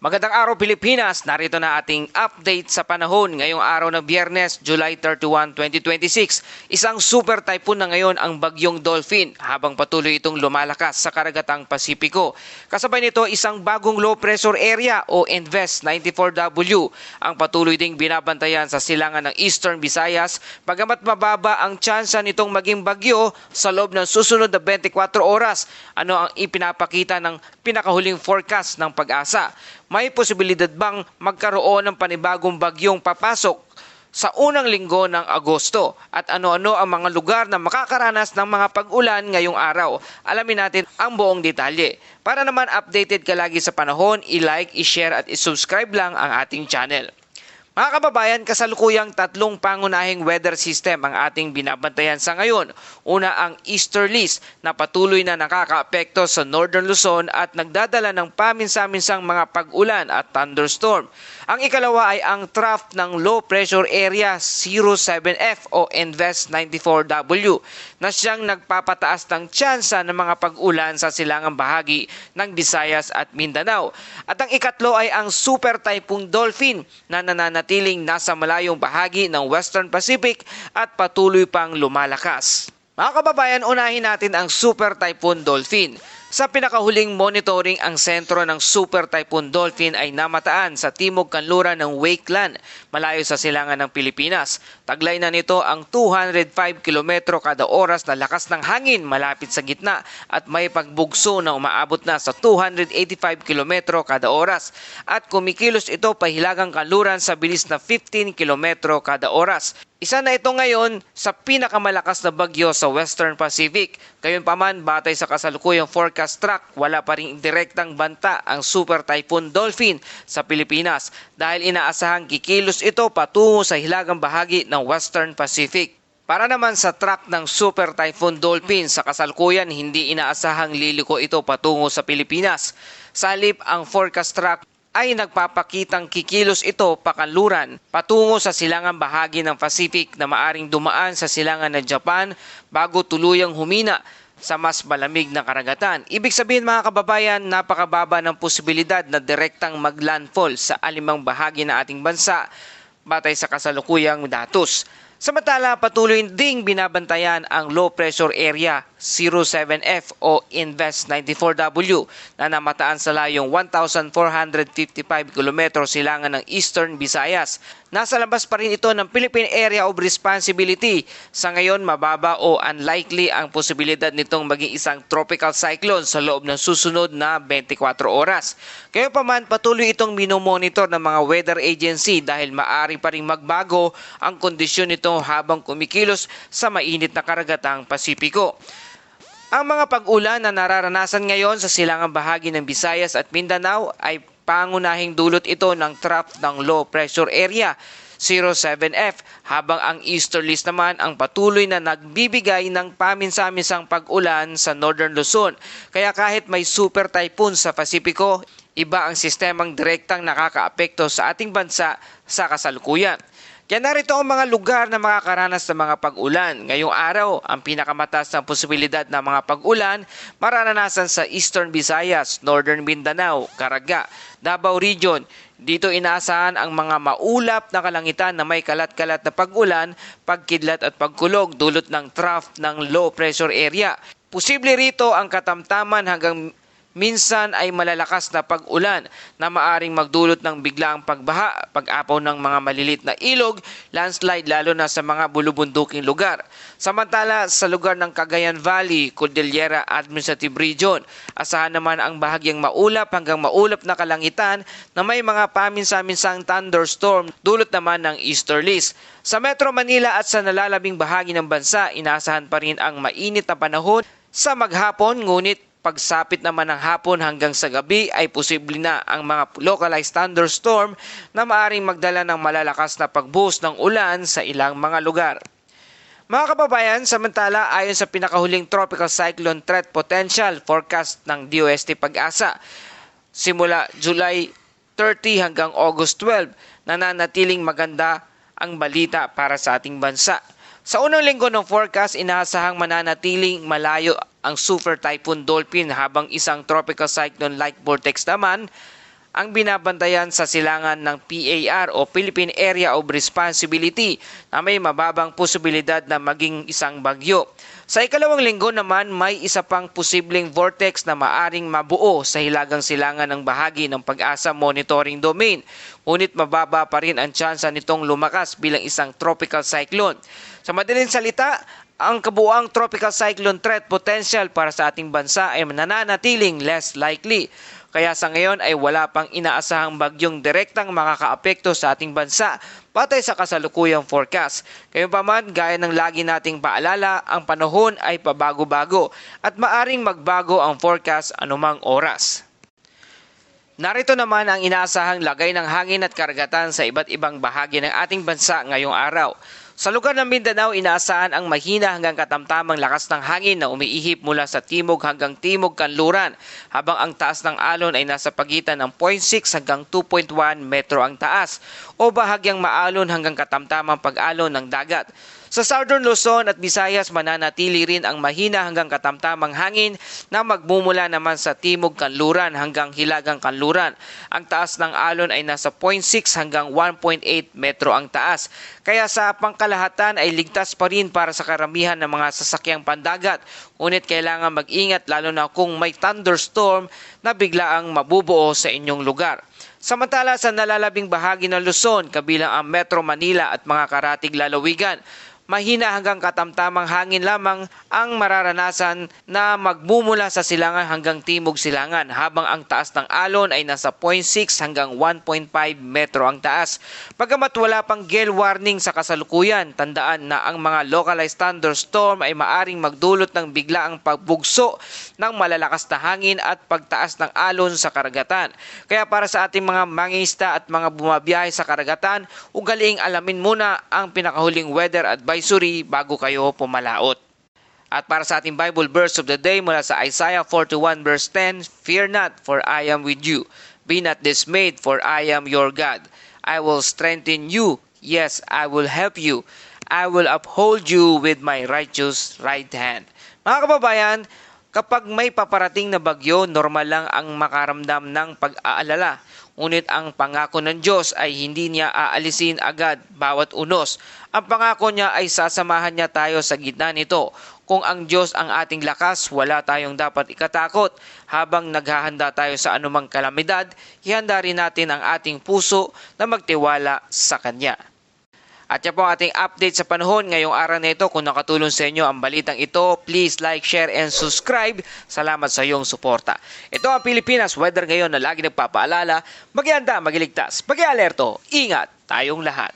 Magandang araw Pilipinas, narito na ating update sa panahon ngayong araw ng Biyernes, July 31, 2026. Isang super typhoon na ngayon ang bagyong Dolphin habang patuloy itong lumalakas sa karagatang Pasipiko. Kasabay nito isang bagong low pressure area o NVEST 94W ang patuloy ding binabantayan sa silangan ng Eastern Visayas bagamat mababa ang tsansa nitong maging bagyo sa loob ng susunod na 24 oras. Ano ang ipinapakita ng pinakahuling forecast ng Pag-asa? May posibilidad bang magkaroon ng panibagong bagyong papasok sa unang linggo ng Agosto? At ano-ano ang mga lugar na makakaranas ng mga pag-ulan ngayong araw? Alamin natin ang buong detalye. Para naman updated ka lagi sa panahon, i-like, i-share at i-subscribe lang ang ating channel. Mga kababayan, kasalukuyang tatlong pangunahing weather system ang ating binabantayan sa ngayon. Una ang easterlies na patuloy na nakakaapekto sa Northern Luzon at nagdadala ng paminsa-minsang mga pag-ulan at thunderstorm. Ang ikalawa ay ang trough ng low pressure area 07F o NVEST 94W na siyang nagpapataas ng tsansa ng mga pag-ulan sa silangang bahagi ng Visayas at Mindanao. At ang ikatlo ay ang super typhoon Dolphin na nananatiling nasa malayong bahagi ng Western Pacific at patuloy pang lumalakas. Mga kababayan, unahin natin ang Super Typhoon Dolphin. Sa pinakahuling monitoring, ang sentro ng Super Typhoon Dolphin ay namataan sa timog kanluran ng Wakeland, malayo sa silangan ng Pilipinas. Taglay na nito ang 205 km kada oras na lakas ng hangin malapit sa gitna at may pagbugso na umaabot na sa 285 km kada oras. At kumikilos ito pahilagang kanluran sa bilis na 15 km kada oras. Isa na ito ngayon sa pinakamalakas na bagyo sa Western Pacific. Gayunpaman, batay sa kasalukuyang forecast track, wala pa ring direktang banta ang Super Typhoon Dolphin sa Pilipinas dahil inaasahang kikilos ito patungo sa hilagang bahagi ng Western Pacific. Para naman sa track ng Super Typhoon Dolphin, sa kasalukuyan hindi inaasahang liliko ito patungo sa Pilipinas. Sa halip, ang forecast track ay nagpapakitang kikilos ito pakanluran patungo sa silangang bahagi ng Pacific na maaring dumaan sa silangan ng Japan bago tuluyang humina sa mas malamig na karagatan. Ibig sabihin mga kababayan, napakababa ng posibilidad na direktang maglandfall sa alimang bahagi ng ating bansa batay sa kasalukuyang datos. Samantala, patuloy ding binabantayan ang low pressure area 07F o NVEST 94W na namataan sa layong 1,455 km silangan ng Eastern Visayas. Nasa labas pa rin ito ng Philippine Area of Responsibility. Sa ngayon, mababa o unlikely ang posibilidad nitong maging isang tropical cyclone sa loob ng susunod na 24 oras. Gayunpaman, patuloy itong minomonitor ng mga weather agency dahil maaari pa rin magbago ang kondisyon nito habang kumikilos sa mainit na karagatang Pasipiko. Ang mga pag-ulan na nararanasan ngayon sa silangang bahagi ng Visayas at Mindanao ay pangunahing dulot ito ng trough ng low pressure area 07F habang ang easterlies naman ang patuloy na nagbibigay ng paminsa-minsang pag-ulan sa Northern Luzon. Kaya kahit may super typhoon sa Pasipiko, iba ang sistemang direktang nakakaapekto sa ating bansa sa kasalukuyan. Kaya narito ang mga lugar na makakaranas ng mga pag-ulan. Ngayong araw, ang pinakamataas na posibilidad ng mga pag-ulan mararanasan sa Eastern Visayas, Northern Mindanao, Caraga, Davao Region. Dito inaasahan ang mga maulap na kalangitan na may kalat-kalat na pag-ulan, pagkidlat at pagkulog dulot ng trough ng low pressure area. Posible rito ang katamtaman hanggang minsan ay malalakas na pag-ulan na maaring magdulot ng biglaang pagbaha, pag-apaw ng mga malilit na ilog, landslide lalo na sa mga bulubunduking lugar. Samantala sa lugar ng Cagayan Valley, Cordillera Administrative Region, asahan naman ang bahagyang maulap hanggang maulap na kalangitan na may mga paminsa-minsang thunderstorm dulot naman ng easterlies. Sa Metro Manila at sa nalalabing bahagi ng bansa, inaasahan pa rin ang mainit na panahon sa maghapon, ngunit pagsapit naman ng hapon hanggang sa gabi ay posible na ang mga localized thunderstorm na maaring magdala ng malalakas na pagbuhos ng ulan sa ilang mga lugar. Mga kababayan, samantala ayon sa pinakahuling tropical cyclone threat potential forecast ng DOST Pag-asa, simula July 30 hanggang August 12, nananatiling maganda ang balita para sa ating bansa. Sa unang linggo ng forecast, inaasahang mananatiling malayo ang Super Typhoon Dolphin habang isang tropical cyclone like vortex naman ang binabantayan sa silangan ng PAR o Philippine Area of Responsibility na may mababang posibilidad na maging isang bagyo. Sa ikalawang linggo naman, may isa pang posibleng vortex na maaring mabuo sa hilagang silangan ng bahagi ng Pag-asa Monitoring Domain. Ngunit mababa pa rin ang tsansa nitong lumakas bilang isang tropical cyclone. Sa madaling salita, ang kabuuang tropical cyclone threat potential para sa ating bansa ay nananatiling less likely. Kaya sa ngayon ay wala pang inaasahang bagyong direktang makakaapekto sa ating bansa batay sa kasalukuyang forecast. Gayunpaman, gaya ng lagi nating paalala, ang panahon ay pabago-bago at maaring magbago ang forecast anumang oras. Narito naman ang inaasahang lagay ng hangin at karagatan sa iba't ibang bahagi ng ating bansa ngayong araw. Sa lugar ng Mindanao, inaasahan ang mahina hanggang katamtamang lakas ng hangin na umiihip mula sa timog hanggang timog kanluran, habang ang taas ng alon ay nasa pagitan ng 0.6 hanggang 2.1 metro ang taas o bahagyang maalon hanggang katamtamang pag-alon ng dagat. Sa Southern Luzon at Visayas, mananatili rin ang mahina hanggang katamtamang hangin na magmumula naman sa timog kanluran hanggang hilagang kanluran. Ang taas ng alon ay nasa 0.6 hanggang 1.8 metro ang taas. Kaya sa pangkalahatan ay ligtas pa rin para sa karamihan ng mga sasakyang pandagat. Ngunit kailangan mag-ingat lalo na kung may thunderstorm na biglaang mabubuo sa inyong lugar. Samantala sa nalalabing bahagi ng Luzon, kabilang ang Metro Manila at mga karatig lalawigan, mahina hanggang katamtamang hangin lamang ang mararanasan na magmumula sa silangan hanggang timog silangan, habang ang taas ng alon ay nasa 0.6 hanggang 1.5 metro ang taas. Pagkamat wala pang gale warning sa kasalukuyan, tandaan na ang mga localized thunderstorm ay maaring magdulot ng biglaang pagbugso ng malalakas na hangin at pagtaas ng alon sa karagatan. Kaya para sa ating mga mangingisda at mga bumabiyahe sa karagatan, ugaliing alamin muna ang pinakahuling weather advisory bago kayo pumalaot. At para sa ating Bible verse of the day mula sa Isaiah 41 verse 10, "Fear not, for I am with you. Be not dismayed, for I am your God. I will strengthen you. Yes, I will help you. I will uphold you with my righteous right hand." Mga kababayan, kapag may paparating na bagyo, normal lang ang makaramdam ng pag-aalala. Ngunit ang pangako ng Diyos ay hindi niya aalisin agad bawat unos. Ang pangako niya ay sasamahan niya tayo sa gitna nito. Kung ang Diyos ang ating lakas, wala tayong dapat ikatakot. Habang naghahanda tayo sa anumang kalamidad, ihanda rin natin ang ating puso na magtiwala sa Kanya. At yan po ang ating update sa panahon ngayong araw na ito. Kung nakatulong sa inyo ang balitang ito, please like, share, and subscribe. Salamat sa iyong suporta. Ito ang Pilipinas Weather ngayon na lagi nagpapaalala, mag-ianda, magiligtas, mag-alerto, ingat tayong lahat.